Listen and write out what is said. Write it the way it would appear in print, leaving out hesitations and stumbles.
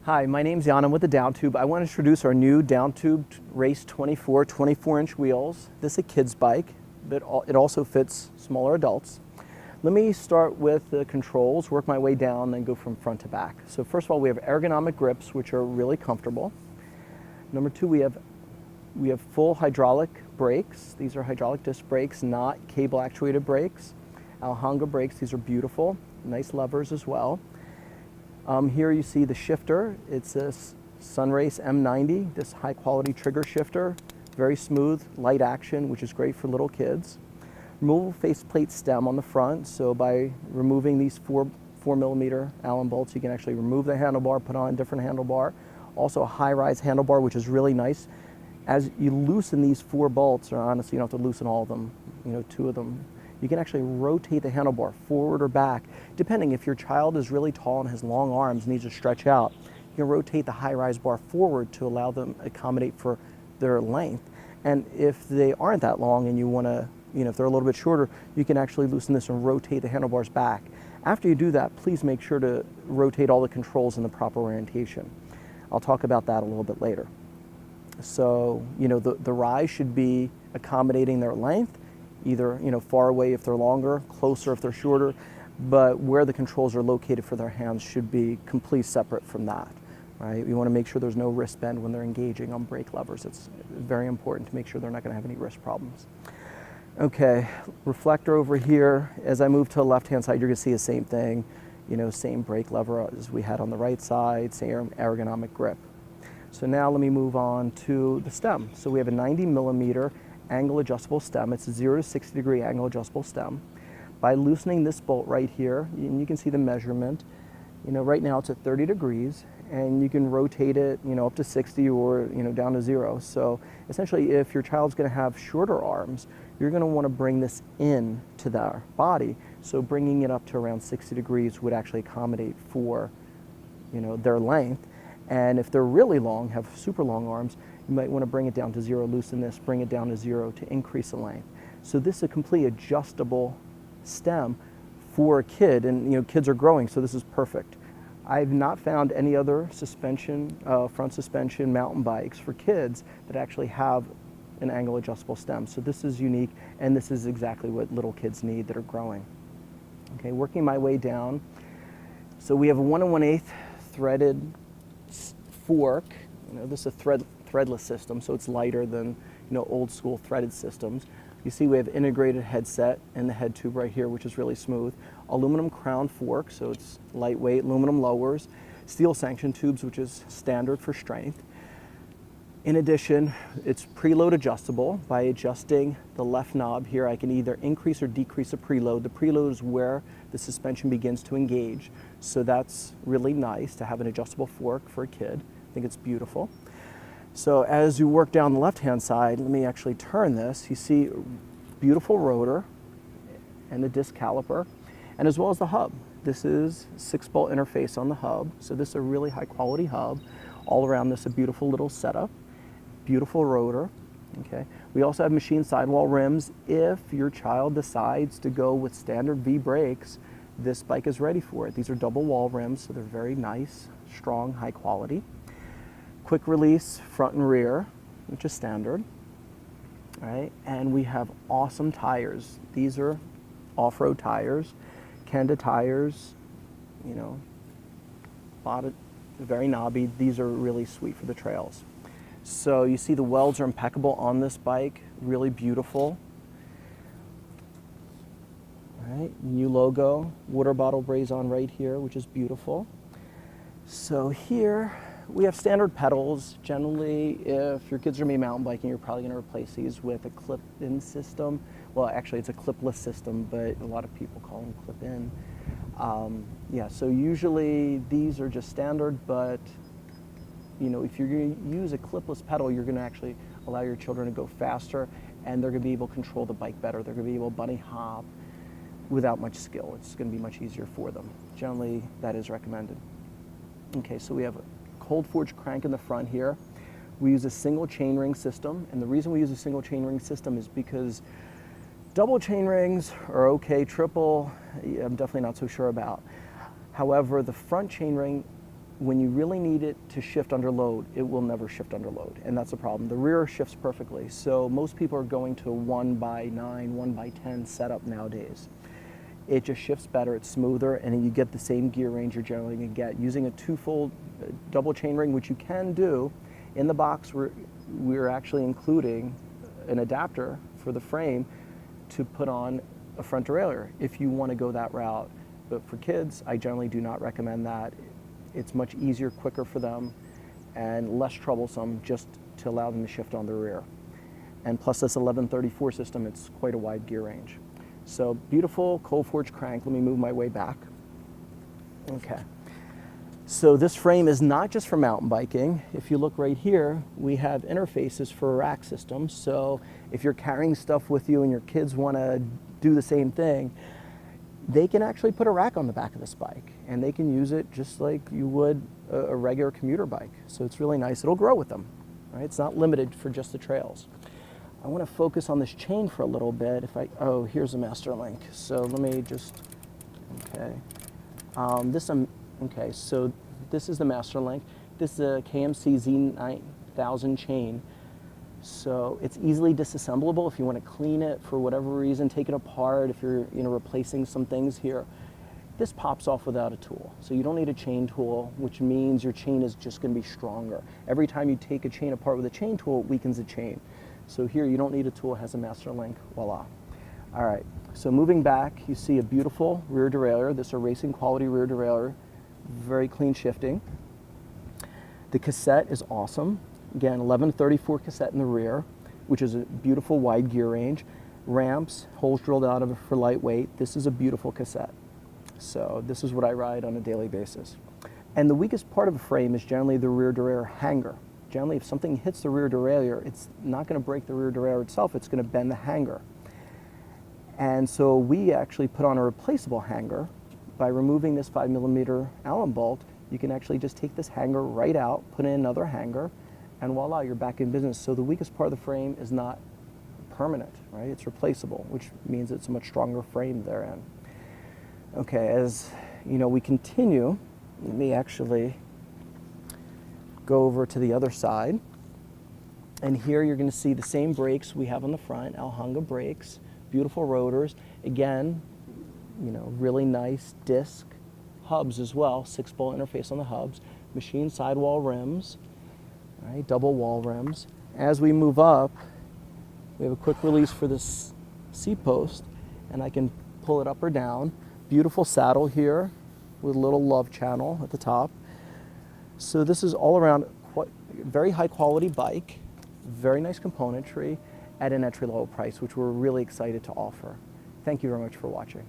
Hi, my name's Jan. I'm with the Downtube. I want to introduce our new Downtube Race 24 24-inch wheels. This is a kid's bike, but it also fits smaller adults. Let me start with the controls, work my way down, then go from front to back. So first of all, we have ergonomic grips, which are really comfortable. Number two, we have full hydraulic brakes. These are hydraulic disc brakes, not cable actuated brakes. Alhanga brakes, these are beautiful. Nice levers as well. Here you see the shifter. It's a Sunrace M90, this high quality trigger shifter. Very smooth, light action, which is great for little kids. Removable faceplate stem on the front, so by removing these 4mm Allen bolts, you can actually remove the handlebar, put on a different handlebar. Also a high-rise handlebar, which is really nice. As you loosen these 4 bolts, or honestly you don't have to loosen all of them, 2 of them, you can actually rotate the handlebar forward or back, depending. If your child is really tall and has long arms and needs to stretch out, you can rotate the high-rise bar forward to allow them to accommodate for their length. And if they aren't that long and you want to, if they're a little bit shorter, you can actually loosen this and rotate the handlebars back. After you do that, please make sure to rotate all the controls in the proper orientation. I'll talk about that a little bit later. So, the rise should be accommodating their length, either, far away if they're longer, closer if they're shorter, but where the controls are located for their hands should be completely separate from that, right? You want to make sure there's no wrist bend when they're engaging on brake levers. It's very important to make sure they're not going to have any wrist problems. Okay, reflector over here. As I move to the left-hand side, you're going to see the same thing, same brake lever as we had on the right side, same ergonomic grip. So now let me move on to the stem. So we have a 90mm angle adjustable stem. It's a 0 to 60 degree angle adjustable stem. By loosening this bolt right here, and you can see the measurement, right now it's at 30 degrees, and you can rotate it, up to 60 or, down to 0. So essentially, if your child's going to have shorter arms, you're going to want to bring this in to their body. So bringing it up to around 60 degrees would actually accommodate for, their length. And if they're really long, have super long arms, you might want to bring it down to 0, loosen this, bring it down to 0 to increase the length. So this is a completely adjustable stem for a kid, and kids are growing, so this is perfect. I've not found any other suspension, front suspension mountain bikes for kids that actually have an angle adjustable stem. So this is unique, and this is exactly what little kids need that are growing. Okay, working my way down. So we have a 1 1/8 threaded fork. This is a threadless system, so it's lighter than old school threaded systems. You see we have integrated headset and the head tube right here, which is really smooth. Aluminum crown fork, so it's lightweight. Aluminum lowers. Steel sanction tubes, which is standard for strength. In addition, it's preload adjustable. By adjusting the left knob here, I can either increase or decrease the preload. The preload is where the suspension begins to engage, so that's really nice to have an adjustable fork for a kid. I think it's beautiful. So as you work down the left-hand side, let me actually turn this. You see beautiful rotor and the disc caliper, and as well as the hub. This is 6-bolt interface on the hub, so this is a really high-quality hub. All around this, a beautiful little setup, beautiful rotor. Okay. We also have machine sidewall rims. If your child decides to go with standard V brakes, this bike is ready for it. These are double wall rims, so they're very nice, strong, high quality. Quick release front and rear, which is standard. All right, and we have awesome tires. These are off-road tires, Kenda tires, very knobby. These are really sweet for the trails. So you see the welds are impeccable on this bike, really beautiful. All right, new logo, water bottle braze on right here, which is beautiful. So here we have standard pedals. Generally, if your kids are going to be mountain biking, you're probably going to replace these with a clip-in system. Well, actually, it's a clipless system, but a lot of people call them clip-in. Yeah, so usually these are just standard, but if you're going to use a clipless pedal, you're going to actually allow your children to go faster, and they're going to be able to control the bike better. They're going to be able to bunny hop without much skill. It's going to be much easier for them. Generally, that is recommended. Okay, so we have a cold forged crank in the front here. We use a single chainring system, and the reason we use a single chainring system is because double chain rings are okay, triple, I'm definitely not so sure about. However, the front chainring when you really need it to shift under load, it will never shift under load, and that's a problem. The rear shifts perfectly, so most people are going to 1x9, 1x10 setup nowadays. It just shifts better, it's smoother, and you get the same gear range you're generally going to get. Using a two-fold double chain ring, which you can do, in the box we're actually including an adapter for the frame to put on a front derailleur if you want to go that route. But for kids, I generally do not recommend that. It's much easier, quicker for them, and less troublesome just to allow them to shift on the rear. And plus this 1134 system, it's quite a wide gear range. So beautiful cold forged crank. Let me move my way back. Okay. So this frame is not just for mountain biking. If you look right here, we have interfaces for rack systems. So if you're carrying stuff with you and your kids want to do the same thing, they can actually put a rack on the back of this bike and they can use it just like you would a regular commuter bike. So it's really nice. It'll grow with them, right? It's not limited for just the trails. I want to focus on this chain for a little bit. Oh, here's a master link. So let me just, okay. Okay, so this is the master link. This is a KMC Z9000 chain. So it's easily disassemblable if you want to clean it for whatever reason, take it apart if you're replacing some things here. This pops off without a tool. So you don't need a chain tool, which means your chain is just going to be stronger. Every time you take a chain apart with a chain tool, it weakens the chain. So here you don't need a tool, it has a master link, voila. All right, so moving back, you see a beautiful rear derailleur. This is a racing quality rear derailleur, very clean shifting. The cassette is awesome. Again, 1134 cassette in the rear, which is a beautiful wide gear range. Ramps, holes drilled out of it for lightweight. This is a beautiful cassette. So this is what I ride on a daily basis. And the weakest part of a frame is generally the rear derailleur hanger. Generally, if something hits the rear derailleur, it's not going to break the rear derailleur itself, it's going to bend the hanger. And so we actually put on a replaceable hanger. By removing this 5mm Allen bolt, you can actually just take this hanger right out, put in another hanger, and voila, you're back in business. So the weakest part of the frame is not permanent, right? It's replaceable, which means it's a much stronger frame therein. Okay, as we continue, let me actually go over to the other side. And here you're going to see the same brakes we have on the front, Alhanga brakes, beautiful rotors. Again, really nice disc hubs as well, 6-bolt interface on the hubs, machine sidewall rims, right, double wall rims. As we move up, we have a quick release for this seat post, and I can pull it up or down. Beautiful saddle here with a little love channel at the top. So this is all around very high quality bike, very nice componentry at an entry level price, which we're really excited to offer. Thank you very much for watching.